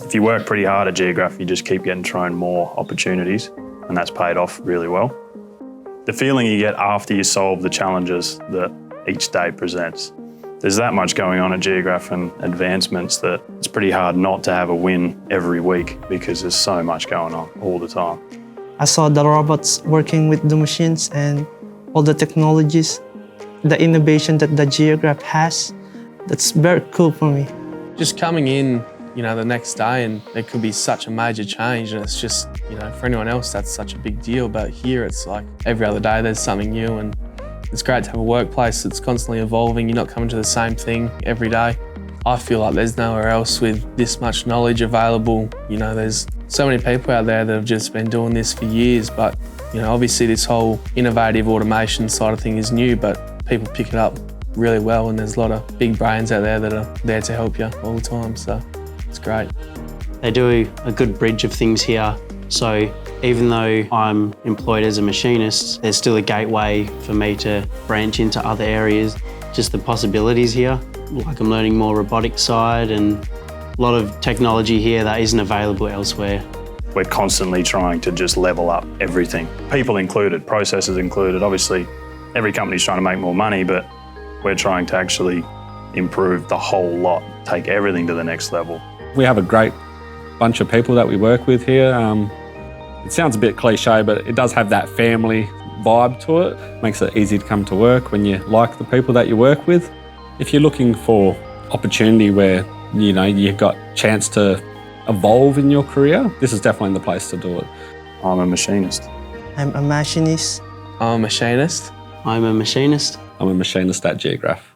If you work pretty hard at Geographe, you just keep getting thrown more opportunities, and that's paid off really well. The feeling you get after you solve the challenges that each day presents. There's that much going on at Geographe and advancements that it's pretty hard not to have a win every week because there's so much going on all the time. I saw the robots working with the machines and all the technologies, the innovation that the Geographe has. That's very cool for me. Just coming in, the next day, and it could be such a major change, and it's just, for anyone else that's such a big deal, but here it's like every other day there's something new, and it's great to have a workplace that's constantly evolving. You're not coming to the same thing every day. I feel like there's nowhere else with this much knowledge available. There's so many people out there that have just been doing this for years, but obviously this whole innovative automation side of thing is new, but people pick it up really well, and there's a lot of big brains out there that are there to help you all the time, so it's great. They do a good bridge of things here, so even though I'm employed as a machinist, there's still a gateway for me to branch into other areas. Just the possibilities here, like I'm learning more robotics side and a lot of technology here that isn't available elsewhere. We're constantly trying to just level up everything, people included, processes included. Obviously, every company's trying to make more money, but we're trying to actually improve the whole lot, take everything to the next level. We have a great bunch of people that we work with here. It sounds a bit cliche, but it does have that family vibe to it. Makes it easy to come to work when you like the people that you work with. If you're looking for opportunity where you've got a chance to evolve in your career, this is definitely the place to do it. I'm a machinist. I'm a machinist. I'm a machinist. I'm a machinist. I'm a machinist at Geographe.